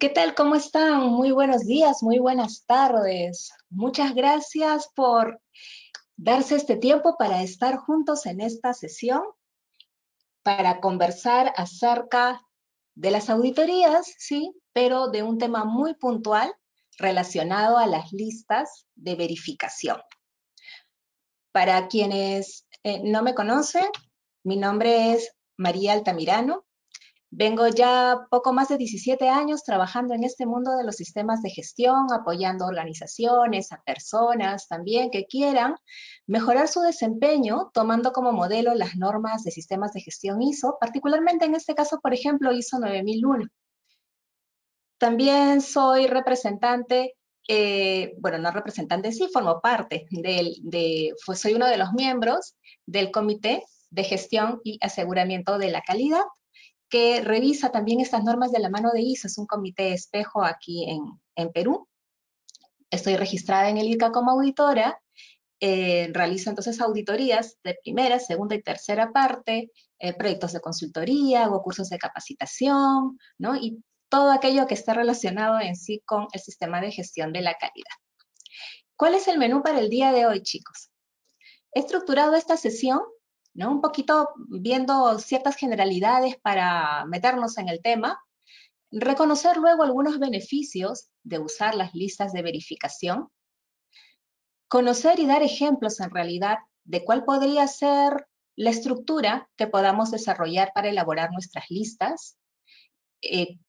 ¿Qué tal? ¿Cómo están? Muy buenos días, muy buenas tardes. Muchas gracias por darse este tiempo para estar juntos en esta sesión, para conversar acerca de las auditorías, sí, pero de un tema muy puntual relacionado a las listas de verificación. Para quienes no me conocen, mi nombre es María Altamirano. Vengo ya poco más de 17 años trabajando en este mundo de los sistemas de gestión, apoyando organizaciones, a personas también que quieran mejorar su desempeño, tomando como modelo las normas de sistemas de gestión ISO, particularmente en este caso, por ejemplo, ISO 9001. También soy representante, bueno, no representante, sí, formo parte pues soy uno de los miembros del Comité de Gestión y Aseguramiento de la Calidad, que revisa también estas normas de la mano de ISO. Es un comité espejo aquí en Perú. Estoy registrada en el IRCA como auditora. Realizo entonces auditorías de primera, segunda y tercera parte, proyectos de consultoría, hago cursos de capacitación, ¿no? Y todo aquello que está relacionado en sí con el sistema de gestión de la calidad. ¿Cuál es el menú para el día de hoy, chicos? He estructurado esta sesión, ¿no? Un poquito viendo ciertas generalidades para meternos en el tema, reconocer luego algunos beneficios de usar las listas de verificación, conocer y dar ejemplos en realidad de cuál podría ser la estructura que podamos desarrollar para elaborar nuestras listas,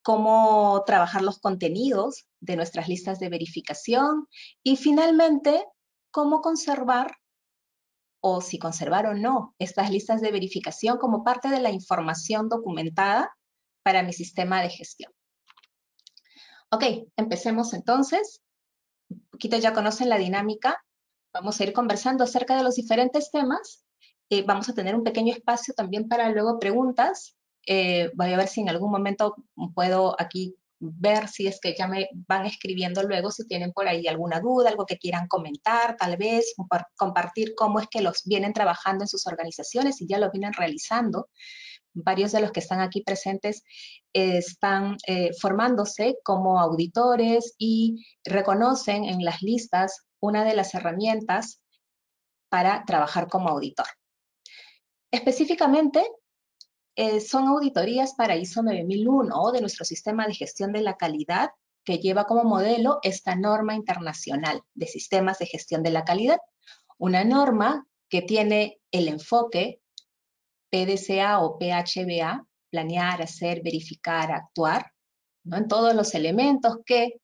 cómo trabajar los contenidos de nuestras listas de verificación y finalmente cómo conservar o si conservar o no estas listas de verificación como parte de la información documentada para mi sistema de gestión. Ok, empecemos entonces. Un poquito ya conocen la dinámica. Vamos a ir conversando acerca de los diferentes temas. Vamos a tener un pequeño espacio también para luego preguntas. Voy a ver si en algún momento puedo aquí ver si es que ya me van escribiendo luego, si tienen por ahí alguna duda, algo que quieran comentar, tal vez compartir cómo es que los vienen trabajando en sus organizaciones y ya lo vienen realizando. Varios de los que están aquí presentes están formándose como auditores y reconocen en las listas una de las herramientas para trabajar como auditor. Específicamente, son auditorías para ISO 9001 de nuestro sistema de gestión de la calidad, que lleva como modelo esta norma internacional de sistemas de gestión de la calidad. Una norma que tiene el enfoque PDCA o PHBA, planear, hacer, verificar, actuar, ¿no? En todos los elementos que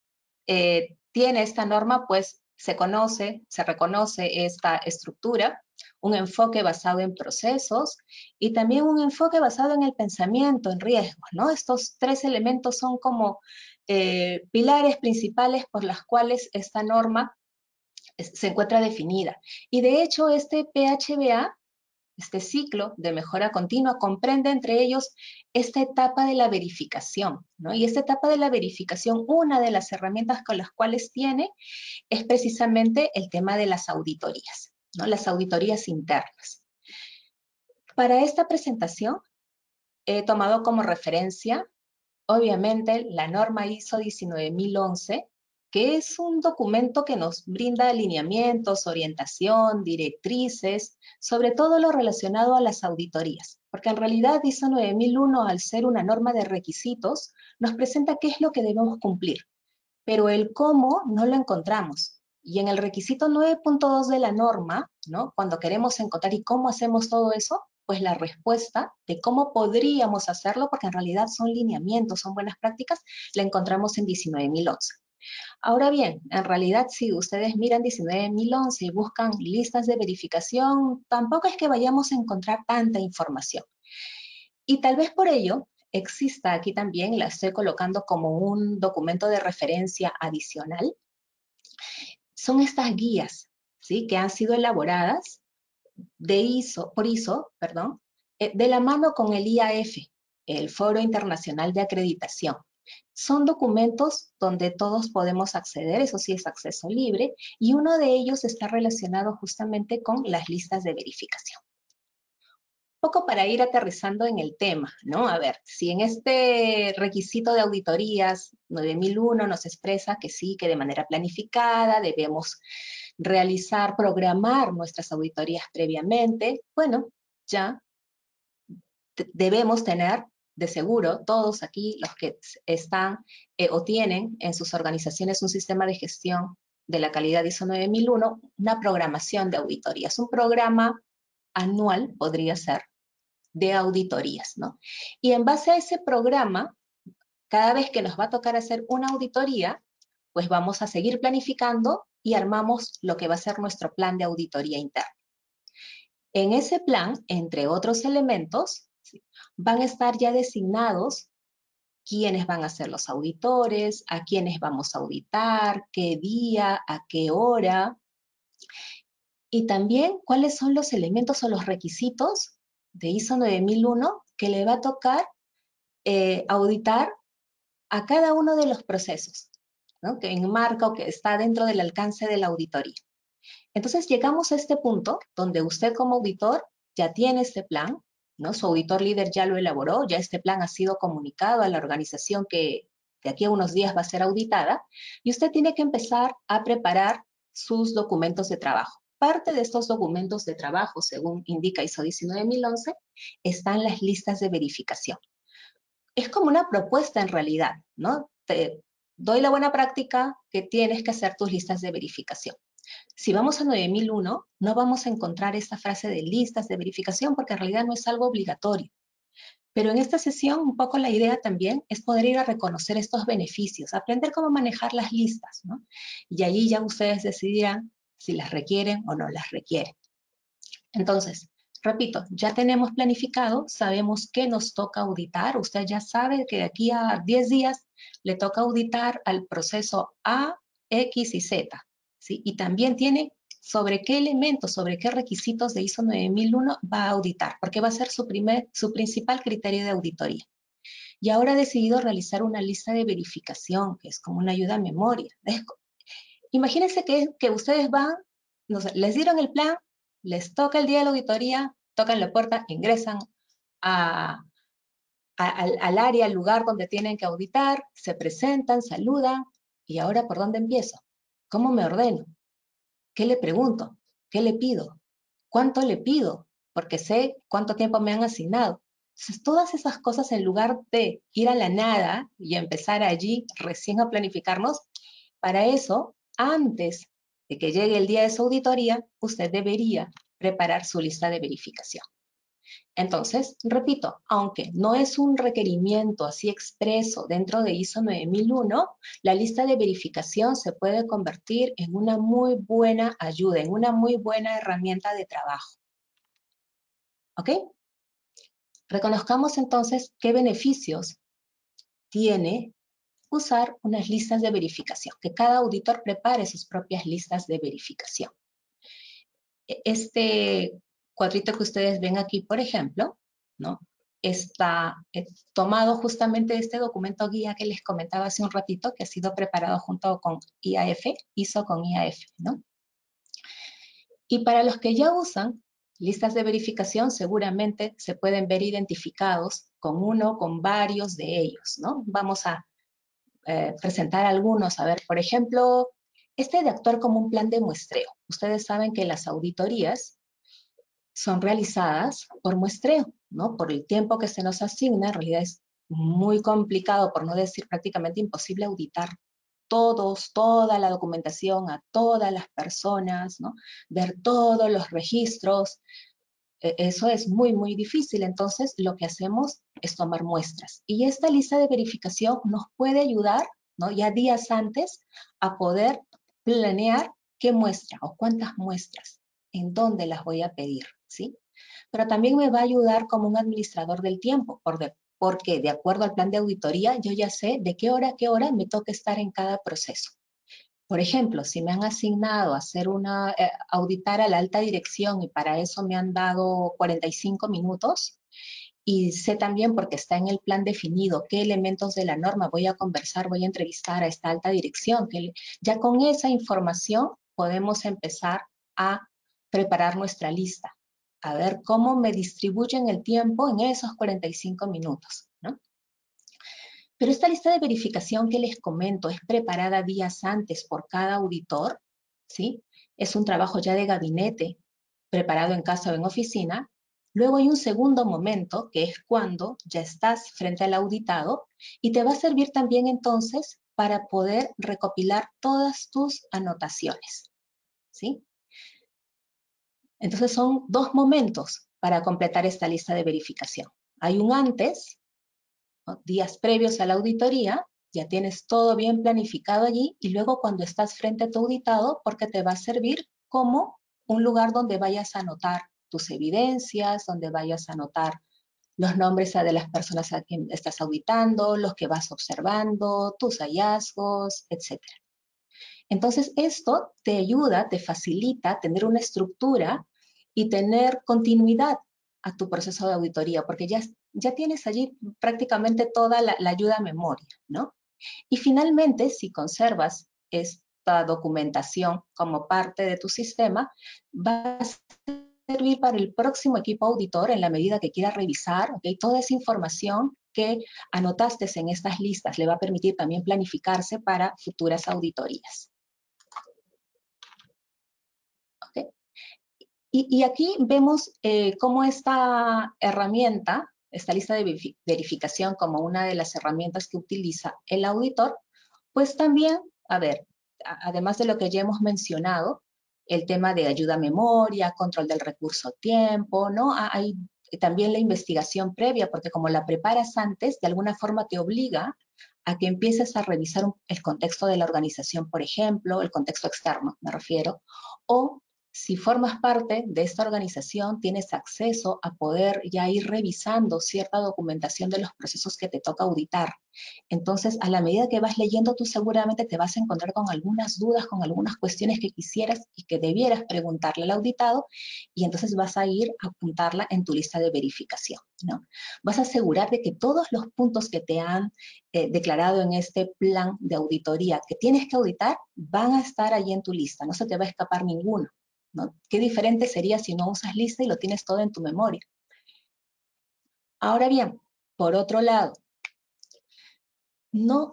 tiene esta norma, pues se conoce, se reconoce esta estructura, un enfoque basado en procesos y también un enfoque basado en el pensamiento, en riesgos, ¿no? Estos tres elementos son como pilares principales por las cuales esta norma se encuentra definida. Y de hecho, este PHBA, este ciclo de mejora continua, comprende entre ellos esta etapa de la verificación, ¿no? Y esta etapa de la verificación, una de las herramientas con las cuales tiene es precisamente el tema de las auditorías, ¿no? Las auditorías internas. Para esta presentación he tomado como referencia, obviamente, la norma ISO 19011, que es un documento que nos brinda alineamientos, orientación, directrices, sobre todo lo relacionado a las auditorías. Porque en realidad ISO 9001, al ser una norma de requisitos, nos presenta qué es lo que debemos cumplir, pero el cómo no lo encontramos. Y en el requisito 9.2 de la norma, ¿no? Cuando queremos encontrar y cómo hacemos todo eso, pues la respuesta de cómo podríamos hacerlo, porque en realidad son lineamientos, son buenas prácticas, la encontramos en 19.011. Ahora bien, en realidad si ustedes miran 19.011 y buscan listas de verificación, tampoco es que vayamos a encontrar tanta información. Y tal vez por ello exista aquí también, la estoy colocando como un documento de referencia adicional. Son estas guías, ¿sí? Que han sido elaboradas por ISO, perdón, de la mano con el IAF, el Foro Internacional de Acreditación. Son documentos donde todos podemos acceder, eso sí es acceso libre, y uno de ellos está relacionado justamente con las listas de verificación. Poco para ir aterrizando en el tema, ¿no? A ver, si en este requisito de auditorías 9001 nos expresa que sí, que de manera planificada debemos realizar, programar nuestras auditorías previamente, bueno, ya debemos tener de seguro, todos aquí los que están o tienen en sus organizaciones un sistema de gestión de la calidad ISO 9001, una programación de auditorías, un programa anual podría ser de auditorías, ¿no? Y en base a ese programa, cada vez que nos va a tocar hacer una auditoría, pues vamos a seguir planificando y armamos lo que va a ser nuestro plan de auditoría interna. En ese plan, entre otros elementos, ¿sí?, van a estar ya designados quiénes van a ser los auditores, a quiénes vamos a auditar, qué día, a qué hora, y también cuáles son los elementos o los requisitos de ISO 9001 que le va a tocar auditar a cada uno de los procesos, ¿no?, que enmarca o que está dentro del alcance de la auditoría. Entonces llegamos a este punto donde usted como auditor ya tiene este plan, ¿no? Su auditor líder ya lo elaboró, ya este plan ha sido comunicado a la organización que de aquí a unos días va a ser auditada, y usted tiene que empezar a preparar sus documentos de trabajo. Parte de estos documentos de trabajo, según indica ISO 19011, están las listas de verificación. Es como una propuesta en realidad, ¿no? Te doy la buena práctica que tienes que hacer tus listas de verificación. Si vamos a 9001, no vamos a encontrar esta frase de listas de verificación porque en realidad no es algo obligatorio. Pero en esta sesión, un poco la idea también es poder ir a reconocer estos beneficios, aprender cómo manejar las listas, ¿no? Y allí ya ustedes decidirán si las requieren o no las requieren. Entonces, repito, ya tenemos planificado, sabemos qué nos toca auditar. Usted ya sabe que de aquí a 10 días le toca auditar al proceso A, X y Z, ¿sí? Y también tiene sobre qué elementos, sobre qué requisitos de ISO 9001 va a auditar, porque va a ser su principal criterio de auditoría. Y ahora ha decidido realizar una lista de verificación, que es como una ayuda a memoria. Imagínense que ustedes van, no sé, les dieron el plan, les toca el día de la auditoría, tocan la puerta, ingresan al área, al lugar donde tienen que auditar, se presentan, saludan, y ahora ¿por dónde empiezo? ¿Cómo me ordeno? ¿Qué le pregunto? ¿Qué le pido? ¿Cuánto le pido? Porque sé cuánto tiempo me han asignado. Entonces, todas esas cosas, en lugar de ir a la nada y empezar allí recién a planificarnos, para eso, antes de que llegue el día de su auditoría, usted debería preparar su lista de verificación. Entonces, repito, aunque no es un requerimiento así expreso dentro de ISO 9001, la lista de verificación se puede convertir en una muy buena ayuda, en una muy buena herramienta de trabajo. ¿Ok? Reconozcamos entonces qué beneficios tiene usar unas listas de verificación, que cada auditor prepare sus propias listas de verificación. Este cuadrito que ustedes ven aquí, por ejemplo, ¿no?, está tomado justamente de este documento guía que les comentaba hace un ratito, que ha sido preparado junto con IAF, ISO con IAF, ¿no? Y para los que ya usan listas de verificación, seguramente se pueden ver identificados con uno, con varios de ellos, ¿no? Vamos a presentar algunos. A ver, por ejemplo, este de actuar como un plan de muestreo. Ustedes saben que las auditorías son realizadas por muestreo, ¿no? Por el tiempo que se nos asigna, en realidad es muy complicado, por no decir prácticamente imposible, auditar toda la documentación, a todas las personas, ¿no? Ver todos los registros. Eso es muy, muy difícil. Entonces, lo que hacemos es tomar muestras. Y esta lista de verificación nos puede ayudar, ¿no?, ya días antes, a poder planear qué muestra o cuántas muestras, en dónde las voy a pedir, ¿sí? Pero también me va a ayudar como un administrador del tiempo, porque de acuerdo al plan de auditoría, yo ya sé de qué hora a qué hora me toca estar en cada proceso. Por ejemplo, si me han asignado a hacer auditar a la alta dirección y para eso me han dado 45 minutos, y sé también, porque está en el plan definido, qué elementos de la norma voy a conversar, voy a entrevistar a esta alta dirección, que ya con esa información podemos empezar a preparar nuestra lista. a ver cómo me distribuyen el tiempo en esos 45 minutos, ¿no? Pero esta lista de verificación que les comento es preparada días antes por cada auditor, ¿sí? Es un trabajo ya de gabinete, preparado en casa o en oficina. Luego hay un segundo momento, que es cuando ya estás frente al auditado y te va a servir también entonces para poder recopilar todas tus anotaciones, ¿sí? Entonces son dos momentos para completar esta lista de verificación. Hay un antes, ¿no? Días previos a la auditoría, ya tienes todo bien planificado allí, y luego cuando estás frente a tu auditado, porque te va a servir como un lugar donde vayas a anotar tus evidencias, donde vayas a anotar los nombres de las personas a quien estás auditando, los que vas observando, tus hallazgos, etc. Entonces, esto te ayuda, te facilita tener una estructura y tener continuidad a tu proceso de auditoría, porque ya tienes allí prácticamente toda la ayuda a memoria, ¿no? Y finalmente, si conservas esta documentación como parte de tu sistema, va a servir para el próximo equipo auditor en la medida que quiera revisar, ¿okay? Toda esa información que anotaste en estas listas le va a permitir también planificarse para futuras auditorías. ¿Okay? Y aquí vemos cómo esta herramienta, esta lista de verificación como una de las herramientas que utiliza el auditor, pues también, a ver, además de lo que ya hemos mencionado, el tema de ayuda a memoria, control del recurso tiempo, ¿no? Hay también la investigación previa, porque como la preparas antes, de alguna forma te obliga a que empieces a revisar el contexto de la organización, por ejemplo, el contexto externo, me refiero, o si formas parte de esta organización, tienes acceso a poder ya ir revisando cierta documentación de los procesos que te toca auditar. Entonces, a la medida que vas leyendo, tú seguramente te vas a encontrar con algunas dudas, con algunas cuestiones que quisieras y que debieras preguntarle al auditado, y entonces vas a ir a apuntarla en tu lista de verificación, ¿no? Vas a asegurar de que todos los puntos que te han declarado en este plan de auditoría que tienes que auditar van a estar allí en tu lista, no se te va a escapar ninguno, ¿no? Qué diferente sería si no usas lista y lo tienes todo en tu memoria. Ahora bien, por otro lado,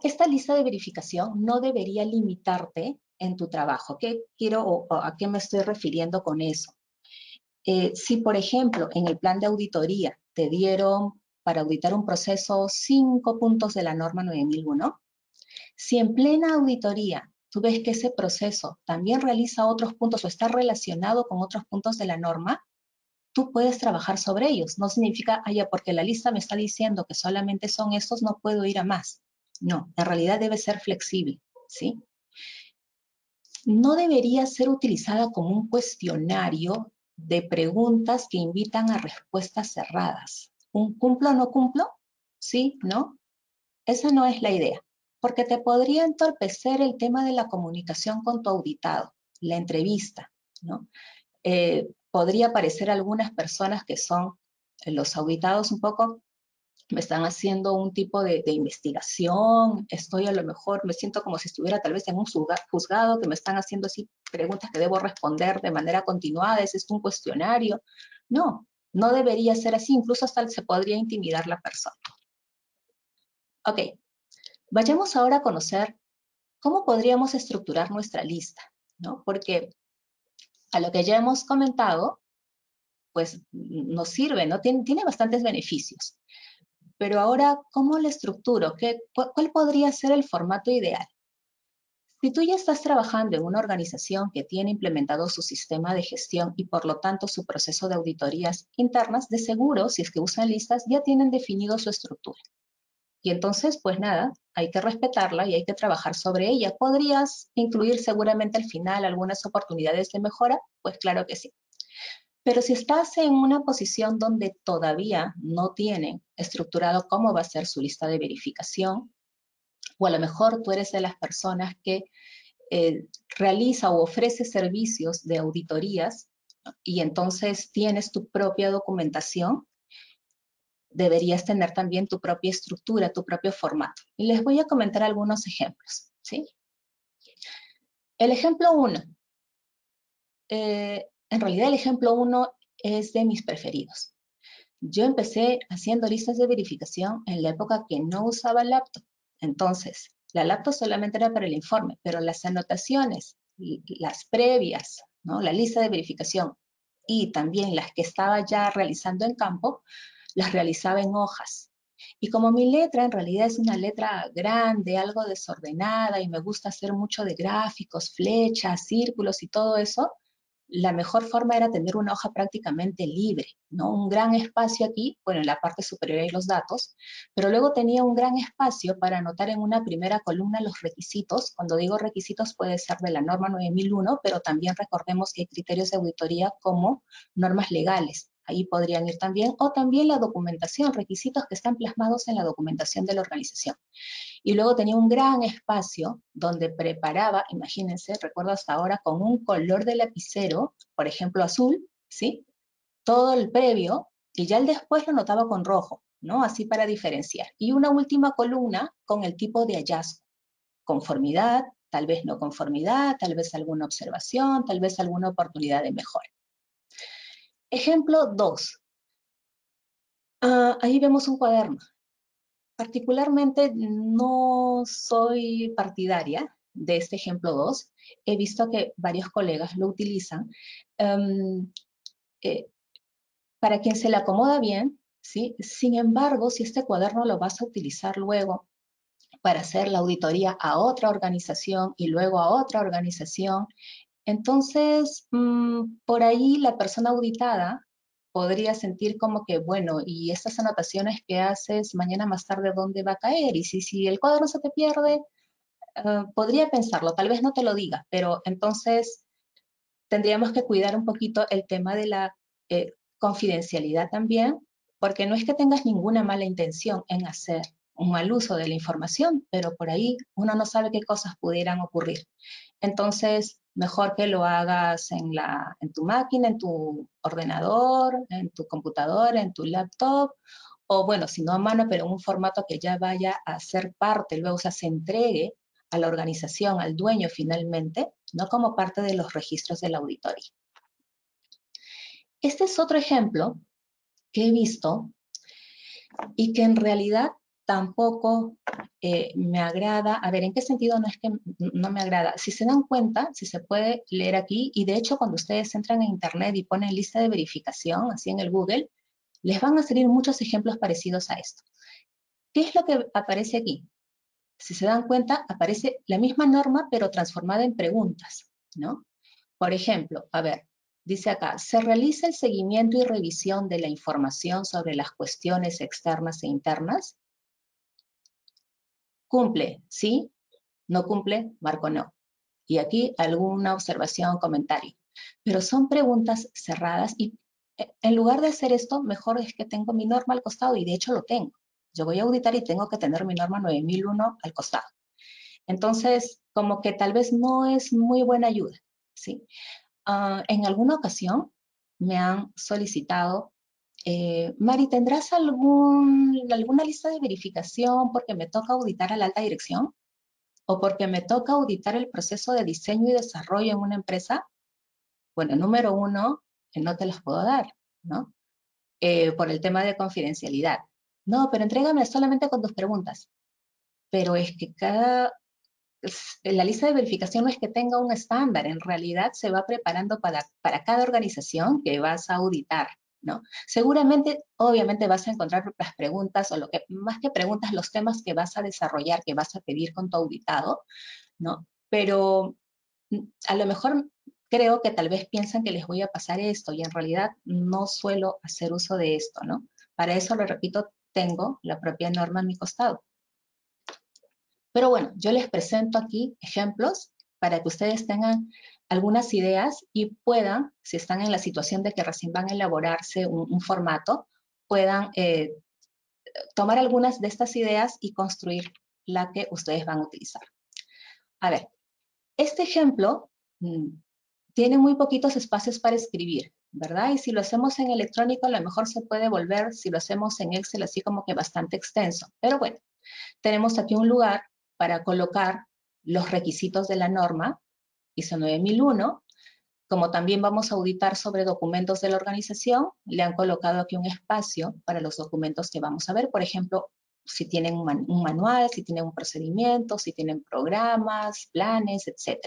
esta lista de verificación no debería limitarte en tu trabajo. ¿Qué quiero o a qué me estoy refiriendo con eso? Si, por ejemplo, en el plan de auditoría te dieron para auditar un proceso 5 puntos de la norma 9001, si en plena auditoría tú ves que ese proceso también realiza otros puntos o está relacionado con otros puntos de la norma, tú puedes trabajar sobre ellos. No significa, porque la lista me está diciendo que solamente son estos, no puedo ir a más. No, en realidad debe ser flexible, ¿sí? No debería ser utilizada como un cuestionario de preguntas que invitan a respuestas cerradas. ¿Un cumplo o no cumplo? ¿Sí? ¿No? Esa no es la idea, porque te podría entorpecer el tema de la comunicación con tu auditado, la entrevista, ¿no? Podría parecer algunas personas que son los auditados un poco, me están haciendo un tipo de investigación, estoy a lo mejor, me siento como si estuviera tal vez en un juzgado, que me están haciendo así preguntas que debo responder de manera continuada, ¿es esto un cuestionario? No, no debería ser así, incluso hasta se podría intimidar la persona. Ok, vayamos ahora a conocer cómo podríamos estructurar nuestra lista, ¿no? Porque a lo que ya hemos comentado, pues nos sirve, ¿no? Tiene bastantes beneficios. Pero ahora, ¿cómo la estructuro? ¿Cuál podría ser el formato ideal? Si tú ya estás trabajando en una organización que tiene implementado su sistema de gestión y por lo tanto su proceso de auditorías internas, de seguro, si es que usan listas, ya tienen definido su estructura. Y entonces, pues nada, hay que respetarla y hay que trabajar sobre ella. ¿Podrías incluir seguramente al final algunas oportunidades de mejora? Pues claro que sí. Pero si estás en una posición donde todavía no tienen estructurado cómo va a ser su lista de verificación, o a lo mejor tú eres de las personas que realiza o ofrece servicios de auditorías, ¿no? Y entonces tienes tu propia documentación, deberías tener también tu propia estructura, tu propio formato. Y les voy a comentar algunos ejemplos, ¿sí? El ejemplo 1. En realidad el ejemplo 1 es de mis preferidos. Yo empecé haciendo listas de verificación en la época que no usaba laptop. Entonces, la laptop solamente era para el informe, pero las anotaciones, las previas, ¿no? La lista de verificación y también las que estaba ya realizando en campo, las realizaba en hojas. Y como mi letra en realidad es una letra grande, algo desordenada, y me gusta hacer mucho de gráficos, flechas, círculos y todo eso, la mejor forma era tener una hoja prácticamente libre, ¿no? Un gran espacio aquí, bueno, en la parte superior hay los datos, pero luego tenía un gran espacio para anotar en una primera columna los requisitos. Cuando digo requisitos puede ser de la norma 9001, pero también recordemos que hay criterios de auditoría como normas legales. Ahí podrían ir también, o también la documentación, requisitos que están plasmados en la documentación de la organización. Y luego tenía un gran espacio donde preparaba, imagínense, recuerdo hasta ahora, con un color de lapicero, por ejemplo azul, ¿sí? Todo el previo, y ya el después lo notaba con rojo, ¿no? Así para diferenciar. Y una última columna con el tipo de hallazgo. Conformidad, tal vez no conformidad, tal vez alguna observación, tal vez alguna oportunidad de mejora. Ejemplo 2. Ahí vemos un cuaderno. Particularmente no soy partidaria de este ejemplo 2. He visto que varios colegas lo utilizan. Eh, para quien se le acomoda bien, ¿sí? Sin embargo, si este cuaderno lo vas a utilizar luego para hacer la auditoría a otra organización y luego a otra organización, entonces por ahí la persona auditada podría sentir como que, bueno, y estas anotaciones que haces mañana más tarde, ¿dónde va a caer? Y si el cuaderno se te pierde, podría pensarlo, tal vez no te lo diga, pero entonces tendríamos que cuidar un poquito el tema de la confidencialidad también, porque no es que tengas ninguna mala intención en hacer un mal uso de la información, pero por ahí uno no sabe qué cosas pudieran ocurrir. Entonces, mejor que lo hagas en tu máquina, en tu ordenador, en tu computadora, en tu laptop, o bueno, si no a mano, pero en un formato que ya vaya a ser parte, luego o sea, se entregue a la organización, al dueño finalmente, no como parte de los registros de la auditoría. Este es otro ejemplo que he visto y que en realidad tampoco me agrada. A ver, ¿en qué sentido no es que no me agrada? Si se dan cuenta, si se puede leer aquí, y de hecho cuando ustedes entran en internet y ponen lista de verificación, así en el Google, les van a salir muchos ejemplos parecidos a esto. ¿Qué es lo que aparece aquí? Si se dan cuenta, aparece la misma norma, pero transformada en preguntas, ¿no? Por ejemplo, a ver, dice acá, se realiza el seguimiento y revisión de la información sobre las cuestiones externas e internas. ¿Cumple? ¿Sí? ¿No cumple? Marco no. Y aquí alguna observación, comentario. Pero son preguntas cerradas y en lugar de hacer esto, mejor es que tengo mi norma al costado y de hecho lo tengo. Yo voy a auditar y tengo que tener mi norma 9001 al costado. Entonces, como que tal vez no es muy buena ayuda, ¿sí? En alguna ocasión me han solicitado, Mari, ¿tendrás alguna lista de verificación porque me toca auditar a la alta dirección? ¿O porque me toca auditar el proceso de diseño y desarrollo en una empresa? Bueno, número uno, no te los puedo dar, ¿no? Por el tema de confidencialidad. No, pero entrégame solamente con tus preguntas. Pero es que la lista de verificación no es que tenga un estándar, en realidad se va preparando para cada organización que vas a auditar, ¿no? Seguramente, obviamente vas a encontrar las preguntas o lo que, más que preguntas, los temas que vas a desarrollar, que vas a pedir con tu auditado, ¿no? Pero a lo mejor creo que tal vez piensan que les voy a pasar esto y en realidad no suelo hacer uso de esto, ¿no? Para eso, lo repito, tengo la propia norma a mi costado. Pero bueno, yo les presento aquí ejemplos para que ustedes tengan algunas ideas y puedan, si están en la situación de que recién van a elaborarse un formato, puedan tomar algunas de estas ideas y construir la que ustedes van a utilizar. A ver, este ejemplo tiene muy poquitos espacios para escribir, ¿verdad? Y si lo hacemos en electrónico, a lo mejor se puede volver, si lo hacemos en Excel, así como que bastante extenso. Pero bueno, tenemos aquí un lugar para colocar los requisitos de la norma ISO 9001, Como también vamos a auditar sobre documentos de la organización, le han colocado aquí un espacio para los documentos que vamos a ver. Por ejemplo, si tienen un manual, si tienen un procedimiento, si tienen programas, planes, etc.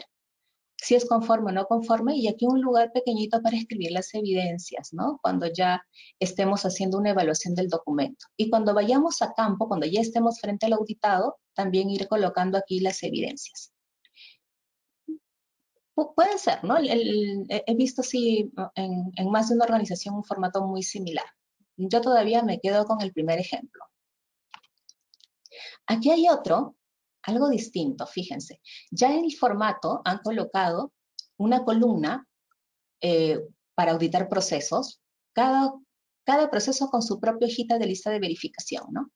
Si es conforme o no conforme, y aquí un lugar pequeñito para escribir las evidencias, ¿no? Cuando ya estemos haciendo una evaluación del documento. Y cuando vayamos a campo, cuando ya estemos frente al auditado, también ir colocando aquí las evidencias. Puede ser, ¿no? He visto sí en más de una organización un formato muy similar. Yo todavía me quedo con el primer ejemplo. Aquí hay otro, algo distinto, fíjense. Ya en el formato han colocado una columna para auditar procesos, cada proceso con su propia hojita de lista de verificación, ¿no?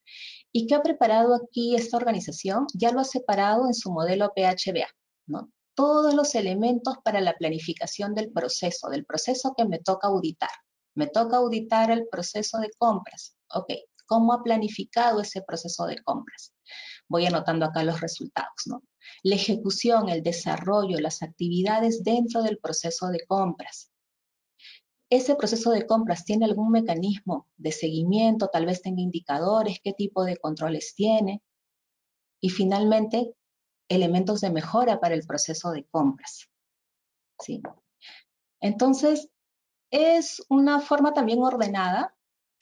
¿Y qué ha preparado aquí esta organización? Ya lo ha separado en su modelo PHBA, ¿no? Todos los elementos para la planificación del proceso que me toca auditar. Me toca auditar el proceso de compras. Ok, ¿cómo ha planificado ese proceso de compras? Voy anotando acá los resultados, ¿no? La ejecución, el desarrollo, las actividades dentro del proceso de compras. ¿Ese proceso de compras tiene algún mecanismo de seguimiento? Tal vez tenga indicadores, qué tipo de controles tiene. Y finalmente, elementos de mejora para el proceso de compras. ¿Sí? Entonces, es una forma también ordenada,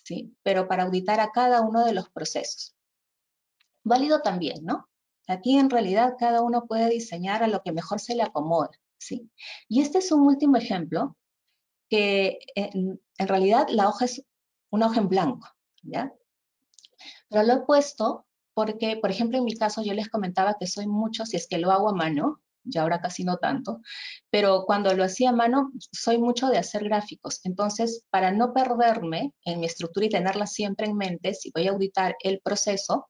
¿sí? Pero para auditar a cada uno de los procesos. Válido también, ¿no? Aquí en realidad cada uno puede diseñar a lo que mejor se le acomoda, ¿sí? Y este es un último ejemplo que en realidad la hoja es una hoja en blanco, ¿ya? Pero lo he puesto porque, por ejemplo, en mi caso yo les comentaba que soy mucho, si es que lo hago a mano, ya ahora casi no tanto, pero cuando lo hacía a mano, soy mucho de hacer gráficos. Entonces, para no perderme en mi estructura y tenerla siempre en mente, si voy a auditar el proceso,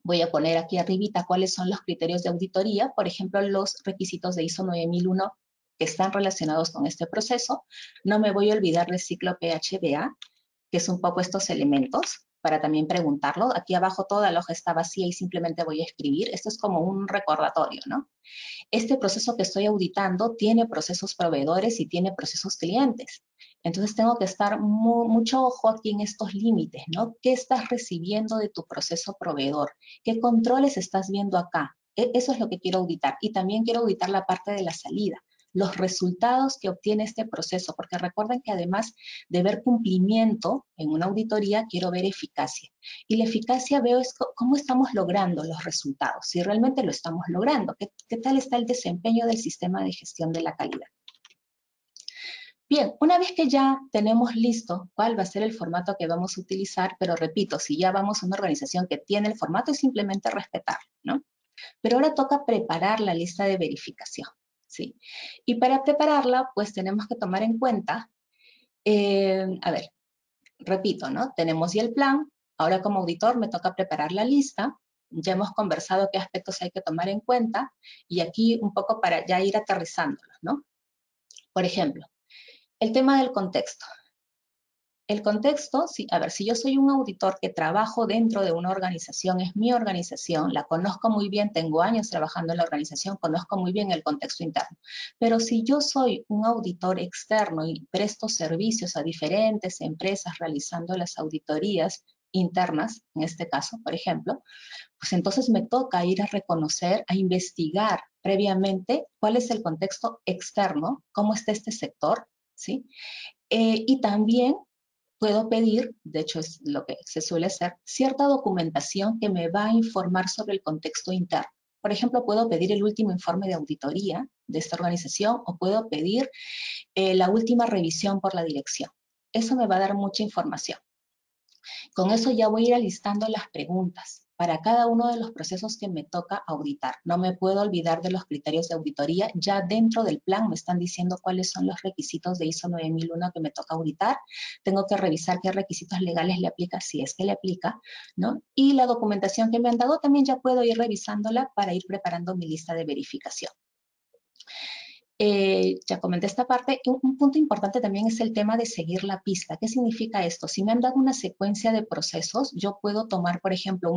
voy a poner aquí arribita cuáles son los criterios de auditoría, por ejemplo, los requisitos de ISO 9001 que están relacionados con este proceso. No me voy a olvidar del ciclo PHBA, que es un poco estos elementos, para también preguntarlo. Aquí abajo toda la hoja está vacía y simplemente voy a escribir. Esto es como un recordatorio, ¿no? Este proceso que estoy auditando tiene procesos proveedores y tiene procesos clientes. Entonces tengo que estar mucho ojo aquí en estos límites, ¿no? ¿Qué estás recibiendo de tu proceso proveedor? ¿Qué controles estás viendo acá? Eso es lo que quiero auditar. Y también quiero auditar la parte de la salida, los resultados que obtiene este proceso, porque recuerden que además de ver cumplimiento en una auditoría, quiero ver eficacia. Y la eficacia veo es cómo estamos logrando los resultados, si realmente lo estamos logrando, qué tal está el desempeño del sistema de gestión de la calidad. Bien, una vez que ya tenemos listo cuál va a ser el formato que vamos a utilizar, pero repito, si ya vamos a una organización que tiene el formato, es simplemente respetarlo, ¿no? Pero ahora toca preparar la lista de verificación, ¿sí? Y para prepararla, pues tenemos que tomar en cuenta, a ver, repito, ¿no? Tenemos ya el plan, ahora como auditor me toca preparar la lista, ya hemos conversado qué aspectos hay que tomar en cuenta, y aquí un poco para ya ir aterrizándolos, ¿no? Por ejemplo, el tema del contexto. El contexto, sí, a ver, si yo soy un auditor que trabajo dentro de una organización, es mi organización, la conozco muy bien, tengo años trabajando en la organización, conozco muy bien el contexto interno. Pero si yo soy un auditor externo y presto servicios a diferentes empresas realizando las auditorías internas, en este caso, por ejemplo, pues entonces me toca ir a reconocer, a investigar previamente cuál es el contexto externo, cómo está este sector, ¿sí? Y también puedo pedir, de hecho es lo que se suele hacer, cierta documentación que me va a informar sobre el contexto interno. Por ejemplo, puedo pedir el último informe de auditoría de esta organización o puedo pedir la última revisión por la dirección. Eso me va a dar mucha información. Con eso ya voy a ir alistando las preguntas para cada uno de los procesos que me toca auditar. No me puedo olvidar de los criterios de auditoría. Ya dentro del plan me están diciendo cuáles son los requisitos de ISO 9001 que me toca auditar. Tengo que revisar qué requisitos legales le aplica, si es que le aplica, ¿no? Y la documentación que me han dado también ya puedo ir revisándola para ir preparando mi lista de verificación. Ya comenté esta parte. Un punto importante también es el tema de seguir la pista. ¿Qué significa esto? Si me han dado una secuencia de procesos, yo puedo tomar, por ejemplo,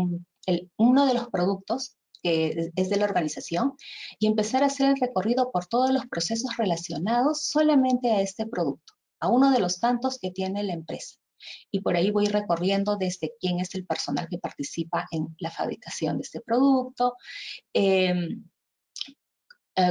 uno de los productos que es de la organización, y empezar a hacer el recorrido por todos los procesos relacionados solamente a este producto, a uno de los tantos que tiene la empresa. Y por ahí voy recorriendo desde quién es el personal que participa en la fabricación de este producto,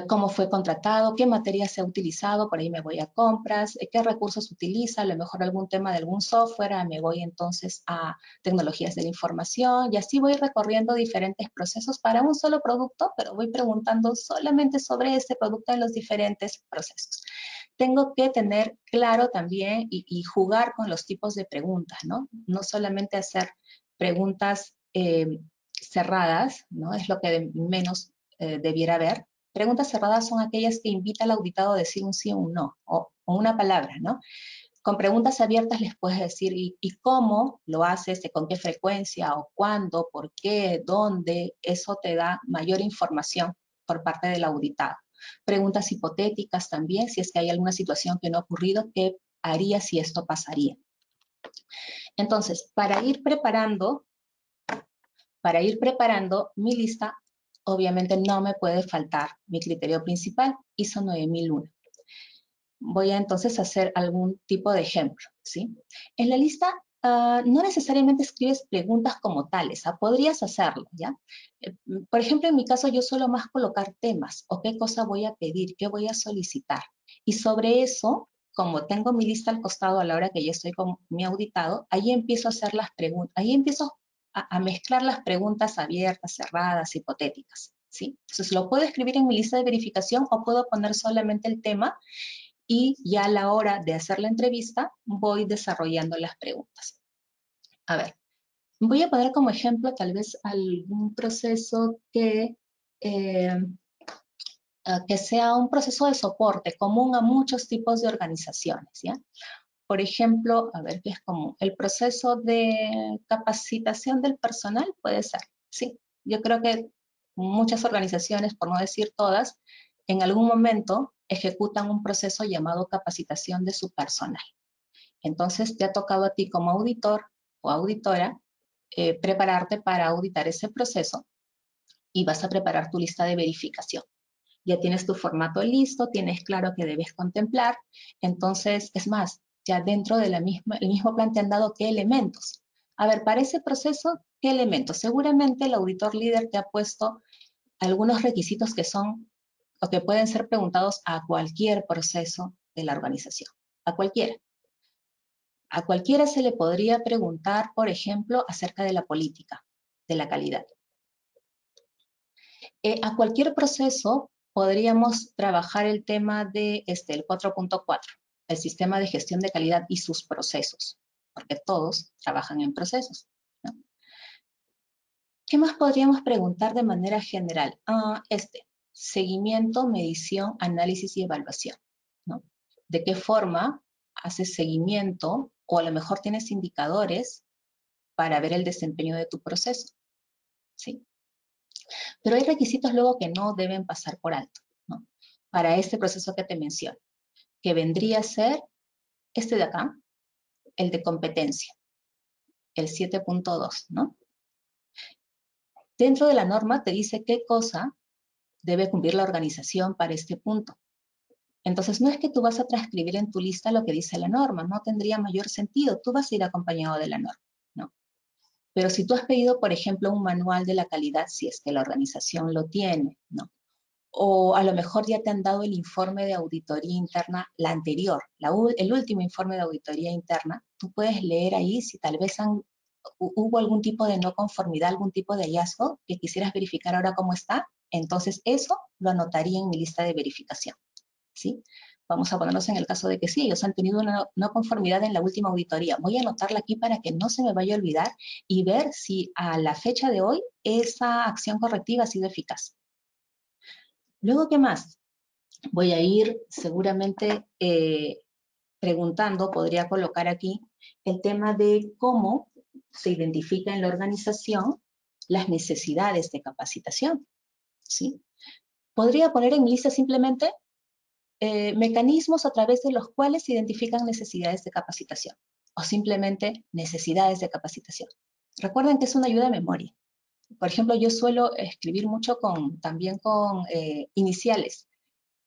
cómo fue contratado, qué materia se ha utilizado, por ahí me voy a compras, qué recursos utiliza, a lo mejor algún tema de algún software, me voy entonces a tecnologías de la información, y así voy recorriendo diferentes procesos para un solo producto, pero voy preguntando solamente sobre ese producto en los diferentes procesos. Tengo que tener claro también y jugar con los tipos de preguntas, ¿no? No solamente hacer preguntas cerradas, ¿no? Es lo que menos debiera haber. Preguntas cerradas son aquellas que invita al auditado a decir un sí o un no, o una palabra, ¿no? Con preguntas abiertas les puedes decir y cómo lo haces, con qué frecuencia, o cuándo, por qué, dónde. Eso te da mayor información por parte del auditado. Preguntas hipotéticas también, si es que hay alguna situación que no ha ocurrido, ¿qué haría si esto pasaría? Entonces, para ir preparando mi lista, obviamente no me puede faltar mi criterio principal, ISO 9001. Voy a entonces hacer algún tipo de ejemplo, ¿sí? En la lista no necesariamente escribes preguntas como tales, podrías hacerlo, ¿ya? Por ejemplo, en mi caso yo suelo más colocar temas, o qué cosa voy a pedir, qué voy a solicitar. Y sobre eso, como tengo mi lista al costado a la hora que ya estoy con mi auditado, ahí empiezo a hacer las preguntas, ahí empiezo a mezclar las preguntas abiertas, cerradas, hipotéticas, ¿sí? Entonces lo puedo escribir en mi lista de verificación o puedo poner solamente el tema y ya a la hora de hacer la entrevista voy desarrollando las preguntas. A ver, voy a poner como ejemplo tal vez algún proceso que sea un proceso de soporte común a muchos tipos de organizaciones, ¿ya? Por ejemplo, a ver qué es común. El proceso de capacitación del personal puede ser, sí. Yo creo que muchas organizaciones, por no decir todas, en algún momento ejecutan un proceso llamado capacitación de su personal. Entonces, te ha tocado a ti como auditor o auditora prepararte para auditar ese proceso y vas a preparar tu lista de verificación. Ya tienes tu formato listo, tienes claro que debes contemplar. Entonces, es más, ya dentro de el mismo plan te han dado qué elementos. A ver, para ese proceso, ¿qué elementos? Seguramente el auditor líder te ha puesto algunos requisitos que son o que pueden ser preguntados a cualquier proceso de la organización, a cualquiera. A cualquiera se le podría preguntar, por ejemplo, acerca de la política, de la calidad. A cualquier proceso podríamos trabajar el tema de el 4.4, el sistema de gestión de calidad y sus procesos, porque todos trabajan en procesos, ¿no? ¿Qué más podríamos preguntar de manera general? Seguimiento, medición, análisis y evaluación, ¿no? ¿De qué forma haces seguimiento o a lo mejor tienes indicadores para ver el desempeño de tu proceso? ¿Sí? Pero hay requisitos luego que no deben pasar por alto, ¿no? Para este proceso que te menciono, que vendría a ser este de acá, el de competencia, el 7.2, ¿no? Dentro de la norma te dice qué cosa debe cumplir la organización para este punto. Entonces, no es que tú vas a transcribir en tu lista lo que dice la norma, no tendría mayor sentido, tú vas a ir acompañado de la norma, ¿no? Pero si tú has pedido, por ejemplo, un manual de la calidad, si es que la organización lo tiene, ¿no? O a lo mejor ya te han dado el informe de auditoría interna, la anterior, el último informe de auditoría interna, tú puedes leer ahí si tal vez hubo algún tipo de no conformidad, algún tipo de hallazgo que quisieras verificar ahora cómo está, entonces eso lo anotaría en mi lista de verificación, ¿sí? Vamos a ponernos en el caso de que sí, ellos han tenido una no conformidad en la última auditoría. Voy a anotarla aquí para que no se me vaya a olvidar y ver si a la fecha de hoy esa acción correctiva ha sido eficaz. Luego, ¿qué más? Voy a ir seguramente preguntando, podría colocar aquí, el tema de cómo se identifica en la organización las necesidades de capacitación, ¿sí? Podría poner en mi lista simplemente mecanismos a través de los cuales se identifican necesidades de capacitación o simplemente necesidades de capacitación. Recuerden que es una ayuda de memoria. Por ejemplo, yo suelo escribir mucho también con iniciales.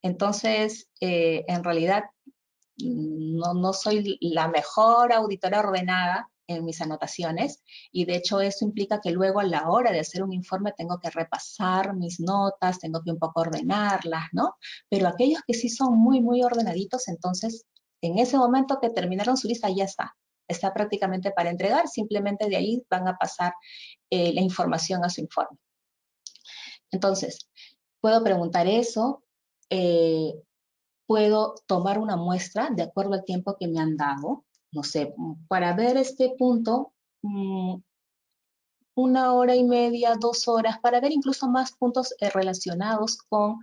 Entonces, en realidad, no soy la mejor auditora ordenada en mis anotaciones y de hecho eso implica que luego a la hora de hacer un informe tengo que repasar mis notas, tengo que un poco ordenarlas, ¿no? Pero aquellos que sí son muy, muy ordenaditos, entonces en ese momento que terminaron su lista ya está prácticamente para entregar, simplemente de ahí van a pasar la información a su informe. Entonces, puedo preguntar eso, puedo tomar una muestra de acuerdo al tiempo que me han dado, no sé, para ver este punto, 1 hora y media, 2 horas, para ver incluso más puntos relacionados con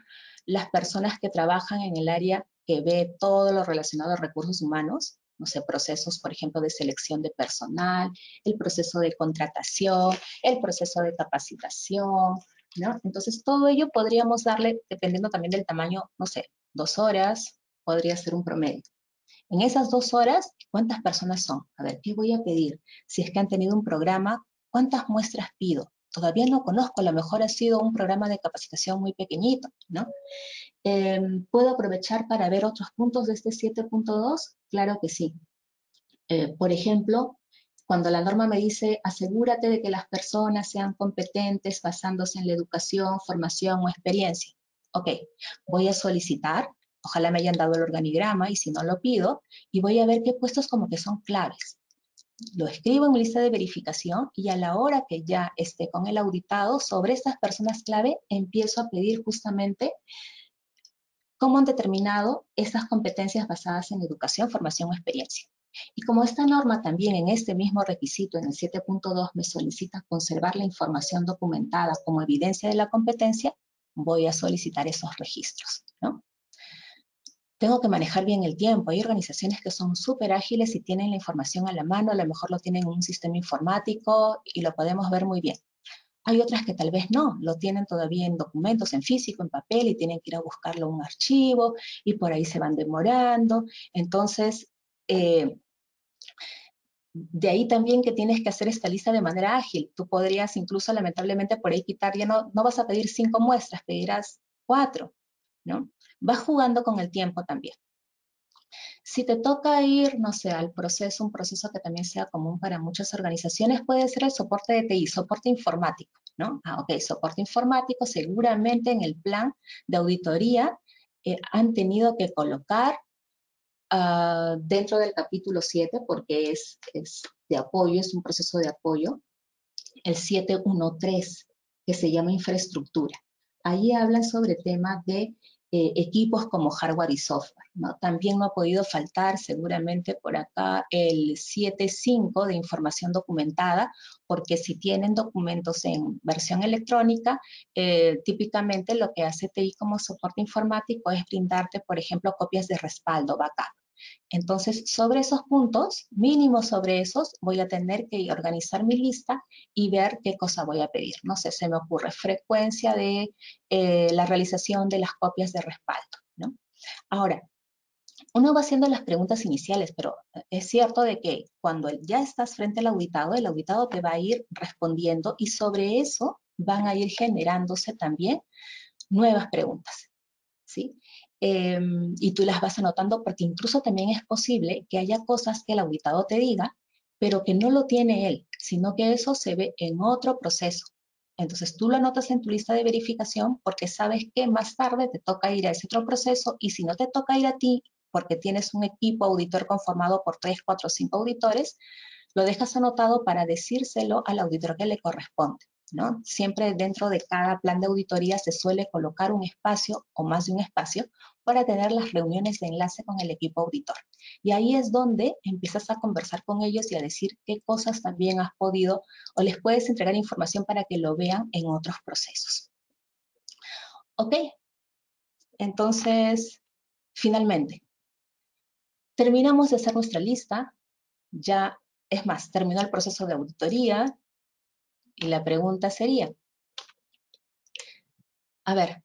las personas que trabajan en el área que ve todo lo relacionado a recursos humanos, no sé, procesos, por ejemplo, de selección de personal, el proceso de contratación, el proceso de capacitación, ¿no? Entonces, todo ello podríamos darle, dependiendo también del tamaño, no sé, 2 horas, podría ser un promedio. En esas 2 horas, ¿cuántas personas son? A ver, ¿qué voy a pedir? Si es que han tenido un programa, ¿cuántas muestras pido? Todavía no conozco, a lo mejor ha sido un programa de capacitación muy pequeñito, ¿no? ¿Puedo aprovechar para ver otros puntos de este 7.2? Claro que sí. Por ejemplo, cuando la norma me dice, asegúrate de que las personas sean competentes basándose en la educación, formación o experiencia. Ok, voy a solicitar, ojalá me hayan dado el organigrama y si no lo pido, y voy a ver qué puestos como que son claves. Lo escribo en mi lista de verificación y a la hora que ya esté con el auditado sobre estas personas clave, empiezo a pedir justamente cómo han determinado estas competencias basadas en educación, formación o experiencia. Y como esta norma también en este mismo requisito, en el 7.2, me solicita conservar la información documentada como evidencia de la competencia, voy a solicitar esos registros, ¿no? Tengo que manejar bien el tiempo. Hay organizaciones que son súper ágiles y tienen la información a la mano, a lo mejor lo tienen en un sistema informático y lo podemos ver muy bien. Hay otras que tal vez no, lo tienen todavía en documentos, en físico, en papel, y tienen que ir a buscarlo en un archivo, y por ahí se van demorando. Entonces, de ahí también que tienes que hacer esta lista de manera ágil. Tú podrías incluso, lamentablemente, por ahí quitar, ya no vas a pedir 5 muestras, pedirás 4, ¿no? Vas jugando con el tiempo también. Si te toca ir, no sé, al proceso, un proceso que también sea común para muchas organizaciones, puede ser el soporte de TI, soporte informático, ¿no? Ok, soporte informático, seguramente en el plan de auditoría han tenido que colocar dentro del capítulo 7, porque es de apoyo, es un proceso de apoyo, el 713, que se llama infraestructura. Ahí hablan sobre temas de equipos como hardware y software, ¿no? También no ha podido faltar seguramente por acá el 7.5 de información documentada, porque si tienen documentos en versión electrónica, típicamente lo que hace TI como soporte informático es brindarte, por ejemplo, copias de respaldo, backup. Entonces, sobre esos puntos, mínimo sobre esos, voy a tener que organizar mi lista y ver qué cosa voy a pedir. No sé, se me ocurre frecuencia de la realización de las copias de respaldo, ¿no? Ahora, uno va haciendo las preguntas iniciales, pero es cierto de que cuando ya estás frente al auditado, el auditado te va a ir respondiendo y sobre eso van a ir generándose también nuevas preguntas, ¿sí? Y tú las vas anotando porque incluso también es posible que haya cosas que el auditado te diga, pero que no lo tiene él, sino que eso se ve en otro proceso. Entonces tú lo anotas en tu lista de verificación porque sabes que más tarde te toca ir a ese otro proceso y si no te toca ir a ti porque tienes un equipo auditor conformado por 3, 4, 5 auditores, lo dejas anotado para decírselo al auditor que le corresponde, ¿no? Siempre dentro de cada plan de auditoría se suele colocar un espacio o más de un espacio para tener las reuniones de enlace con el equipo auditor. Y ahí es donde empiezas a conversar con ellos y a decir qué cosas también has podido o les puedes entregar información para que lo vean en otros procesos. Ok, entonces, finalmente, terminamos de hacer nuestra lista, ya, es más, terminó el proceso de auditoría y la pregunta sería, a ver,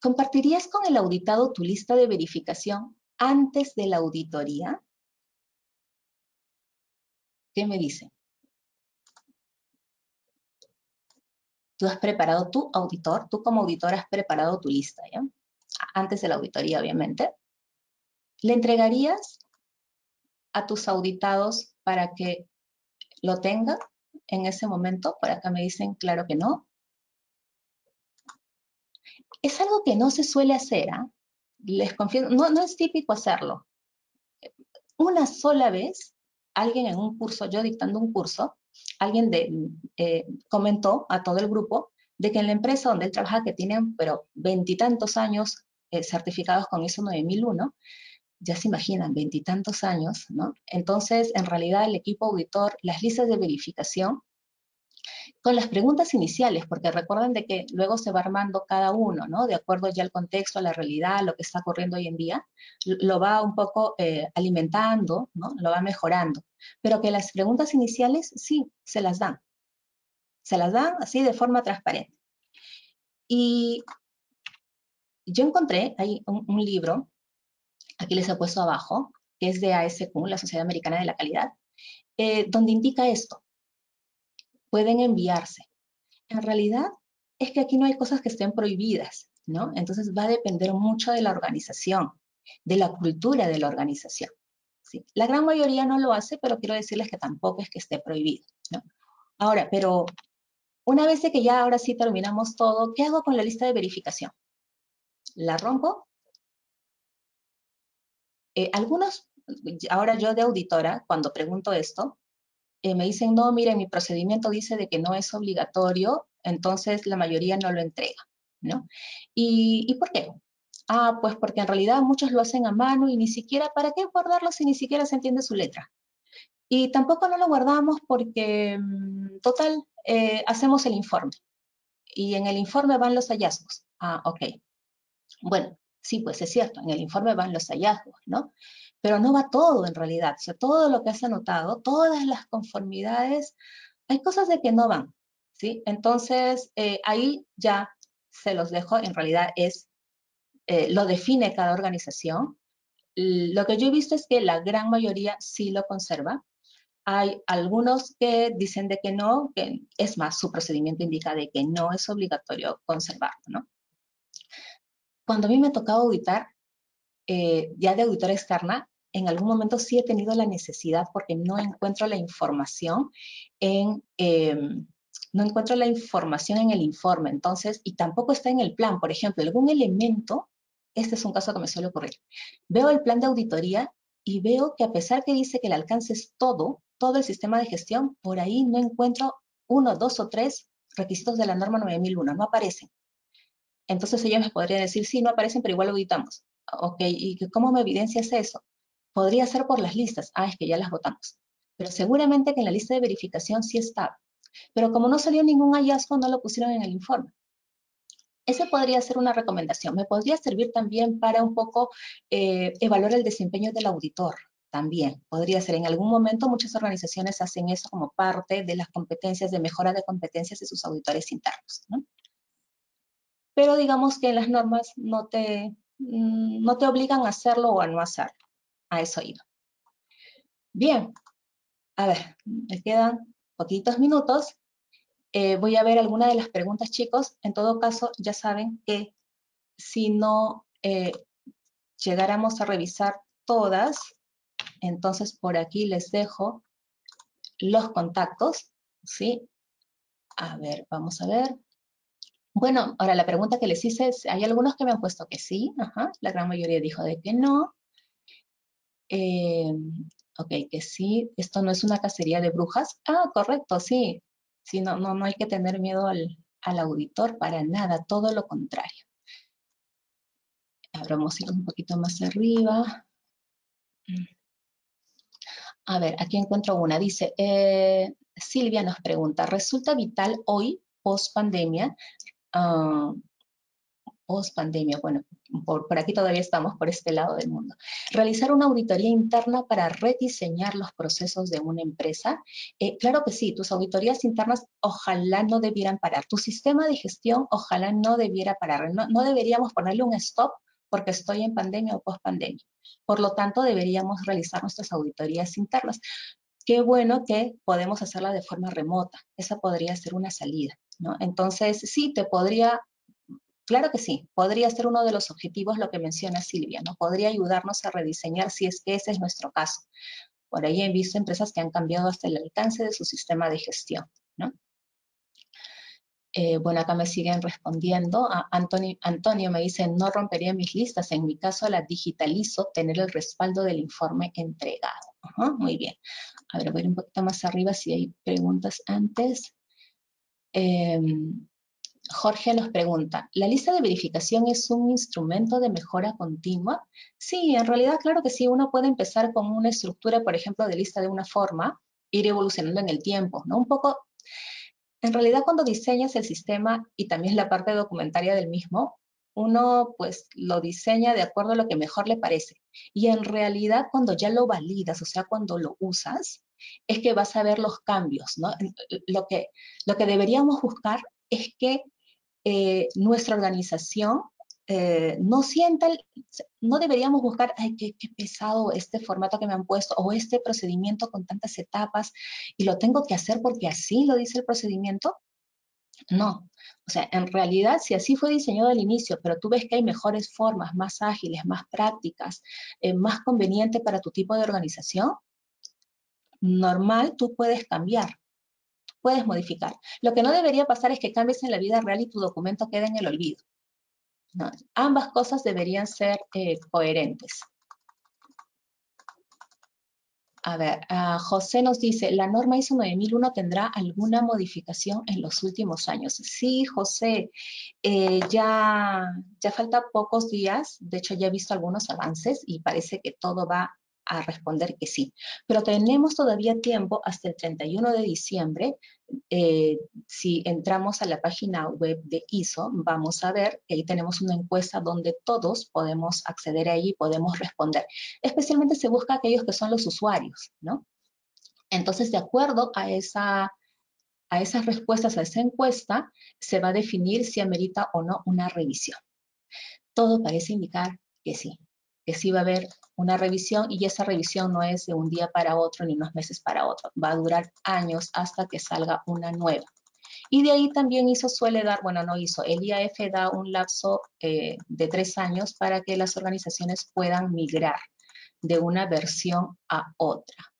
¿compartirías con el auditado tu lista de verificación antes de la auditoría? ¿Qué me dice? tú has preparado tu auditor, tú como auditor has preparado tu lista, ¿ya? Antes de la auditoría, obviamente. ¿Le entregarías a tus auditados para que lo tengan en ese momento? Por acá me dicen, claro que no. Es algo que no se suele hacer, ¿ah? Les confieso, no es típico hacerlo. Una sola vez, alguien en un curso, yo dictando un curso, alguien comentó a todo el grupo de que en la empresa donde él trabaja, que tienen, pero veintitantos años certificados con ISO 9001, ya se imaginan, veintitantos años, ¿no? Entonces, en realidad, el equipo auditor, las listas de verificación, con las preguntas iniciales, porque recuerden de que luego se va armando cada uno, ¿no? De acuerdo ya al contexto, a la realidad, a lo que está ocurriendo hoy en día, lo va un poco alimentando, ¿no? Lo va mejorando. Pero que las preguntas iniciales sí, se las dan. Se las dan así de forma transparente. Y yo encontré ahí un libro, aquí les he puesto abajo, que es de ASQ, la Sociedad Americana de la Calidad, donde indica esto. Pueden enviarse. En realidad es que aquí no hay cosas que estén prohibidas, ¿no? Entonces va a depender mucho de la organización, de la cultura de la organización. ¿Sí? La gran mayoría no lo hace, pero quiero decirles que tampoco es que esté prohibido, ¿no? Ahora, pero una vez de que ya ahora sí terminamos todo, ¿qué hago con la lista de verificación? ¿La rompo? Algunos, ahora yo de auditora, cuando pregunto esto, me dicen, no, mire, mi procedimiento dice de que no es obligatorio, entonces la mayoría no lo entrega, ¿no? ¿Y por qué? Ah, pues porque en realidad muchos lo hacen a mano y ni siquiera, ¿para qué guardarlo si ni siquiera se entiende su letra? Y tampoco no lo guardamos porque, total, hacemos el informe. Y en el informe van los hallazgos. Ah, ok. Bueno, sí, pues es cierto, en el informe van los hallazgos, ¿no? Pero no va todo en realidad. O sea, todo lo que has anotado, todas las conformidades, hay cosas de que no van, ¿sí? Entonces, ahí ya se los dejo, en realidad lo define cada organización. Lo que yo he visto es que la gran mayoría sí lo conserva. Hay algunos que dicen de que no, que es más, su procedimiento indica de que no es obligatorio conservarlo, ¿no? Cuando a mí me tocaba auditar, ya de auditora externa, en algún momento sí he tenido la necesidad porque no encuentro la información no encuentro la información en el informe, entonces, y tampoco está en el plan. Por ejemplo, algún elemento, este es un caso que me suele ocurrir. Veo el plan de auditoría y veo que a pesar que dice que el alcance es todo el sistema de gestión, por ahí no encuentro uno, dos o tres requisitos de la norma 9001, no aparecen. Entonces ellos me podrían decir, sí, no aparecen, pero igual auditamos. Ok, ¿y cómo me evidencias eso? Podría ser por las listas. Ah, es que ya las votamos. Pero seguramente que en la lista de verificación sí estaba. Pero como no salió ningún hallazgo, no lo pusieron en el informe. Esa podría ser una recomendación. Me podría servir también para un poco evaluar el desempeño del auditor. También podría ser. En algún momento muchas organizaciones hacen eso como parte de las competencias, de mejora de competencias de sus auditores internos, ¿no? Pero digamos que las normas no te obligan a hacerlo o a no hacerlo. A eso iba. Bien, a ver, me quedan poquitos minutos. Voy a ver algunas de las preguntas, chicos. En todo caso, ya saben que si no llegáramos a revisar todas, entonces por aquí les dejo los contactos, ¿sí? A ver, vamos a ver. Bueno, ahora la pregunta que les hice es, hay algunos que me han puesto que sí, ajá, la gran mayoría dijo de que no. Eh, ok, que sí, esto no es una cacería de brujas. Ah, correcto, sí. Sí, no hay que tener miedo al auditor para nada, todo lo contrario. Ahora vamos a ir un poquito más arriba. A ver, aquí encuentro una. Dice, Silvia nos pregunta, ¿resulta vital hoy, post pandemia, bueno, por aquí todavía estamos por este lado del mundo. Realizar una auditoría interna para rediseñar los procesos de una empresa. Claro que sí, tus auditorías internas ojalá no debieran parar. Tu sistema de gestión ojalá no debiera parar. No deberíamos ponerle un stop porque estoy en pandemia o post pandemia. Por lo tanto, deberíamos realizar nuestras auditorías internas. Qué bueno que podemos hacerla de forma remota. Esa podría ser una salida. ¿no? Entonces, sí, claro que sí, podría ser uno de los objetivos lo que menciona Silvia, ¿no? Podría ayudarnos a rediseñar si es que ese es nuestro caso. Por ahí he visto empresas que han cambiado hasta el alcance de su sistema de gestión, ¿no? Bueno, acá me siguen respondiendo. Antonio me dice, no rompería mis listas. En mi caso, la digitalizo, tener el respaldo del informe entregado. Ajá, muy bien. A ver, voy a ir un poquito más arriba si hay preguntas antes. Jorge nos pregunta, ¿la lista de verificación es un instrumento de mejora continua? Sí, en realidad, claro que sí. Uno puede empezar con una estructura, por ejemplo, de lista de una forma, ir evolucionando en el tiempo, ¿no? Un poco. En realidad, cuando diseñas el sistema y también la parte documentaria del mismo, uno pues lo diseña de acuerdo a lo que mejor le parece. Y en realidad, cuando ya lo validas, o sea, cuando lo usas, es que vas a ver los cambios, ¿no? Lo que deberíamos buscar es que nuestra organización no sienta, no deberíamos buscar, ay, qué pesado este formato que me han puesto o este procedimiento con tantas etapas y lo tengo que hacer porque así lo dice el procedimiento. No, o sea, en realidad, si así fue diseñado al inicio, pero tú ves que hay mejores formas, más ágiles, más prácticas, más conveniente para tu tipo de organización, normal, tú puedes cambiar, puedes modificar. Lo que no debería pasar es que cambies en la vida real y tu documento quede en el olvido, ¿no? Ambas cosas deberían ser coherentes. A ver, José nos dice, ¿la norma ISO 9001 tendrá alguna modificación en los últimos años? Sí, José, ya falta pocos días, de hecho ya he visto algunos avances y parece que todo va a responder que sí. Pero tenemos todavía tiempo hasta el 31 de diciembre. Si entramos a la página web de ISO, vamos a ver que ahí tenemos una encuesta donde todos podemos acceder ahí y podemos responder. Especialmente se busca a aquellos que son los usuarios, ¿no? Entonces, de acuerdo a esas respuestas a esa encuesta, se va a definir si amerita o no una revisión. Todo parece indicar que sí va a haber una revisión y esa revisión no es de un día para otro ni unos meses para otro. Va a durar años hasta que salga una nueva. Y de ahí también ISO suele dar, bueno, no ISO, el IAF da un lapso de 3 años para que las organizaciones puedan migrar de una versión a otra.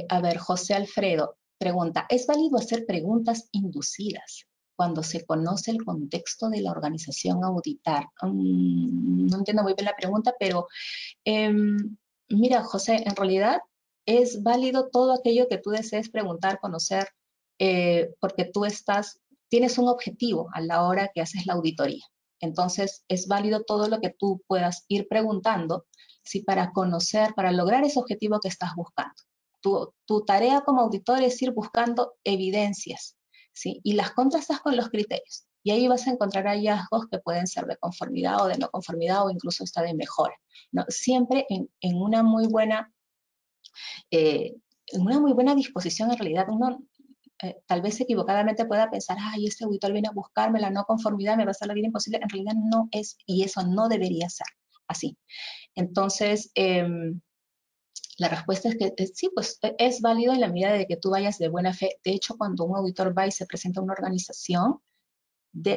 A ver, José Alfredo pregunta, ¿es válido hacer preguntas inducidas cuando se conoce el contexto de la organización a auditar? No entiendo muy bien la pregunta, pero mira, José, en realidad es válido todo aquello que tú desees preguntar, conocer, porque tienes un objetivo a la hora que haces la auditoría. Entonces, es válido todo lo que tú puedas ir preguntando, ¿sí? Para conocer, para lograr ese objetivo que estás buscando. Tu tarea como auditor es ir buscando evidencias, ¿sí? Y las contrastas con los criterios. Y ahí vas a encontrar hallazgos que pueden ser de conformidad o de no conformidad o incluso hasta de mejora, ¿no? Siempre en una muy buena disposición. En realidad uno tal vez equivocadamente pueda pensar, ay, este auditor viene a buscarme la no conformidad, me va a hacer la vida imposible. En realidad no es, y eso no debería ser así. Entonces, la respuesta es que sí, pues es válido en la medida de que tú vayas de buena fe. De hecho, cuando un auditor va y se presenta a una organización,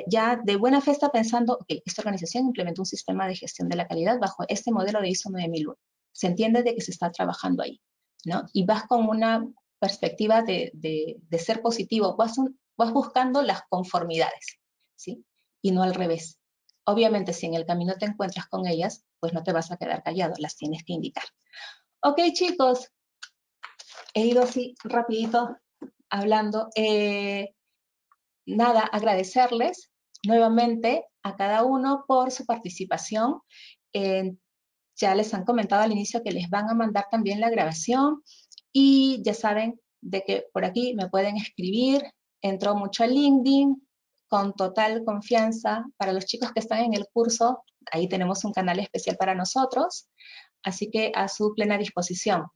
ya de buena fe está pensando, ok, esta organización implementó un sistema de gestión de la calidad bajo este modelo de ISO 9001. Se entiende de que se está trabajando ahí, ¿no? Y vas con una perspectiva de ser positivo, vas buscando las conformidades, ¿sí? Y no al revés. Obviamente, si en el camino te encuentras con ellas, pues no te vas a quedar callado, las tienes que indicar. Ok, chicos, he ido así rapidito hablando. Nada, agradecerles nuevamente a cada uno por su participación. Ya les han comentado al inicio que les van a mandar también la grabación y ya saben de que por aquí me pueden escribir. Entró mucho a LinkedIn con total confianza. Para los chicos que están en el curso, ahí tenemos un canal especial para nosotros, así que a su plena disposición.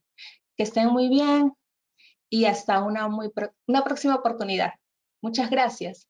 Que estén muy bien y hasta una próxima oportunidad. Muchas gracias.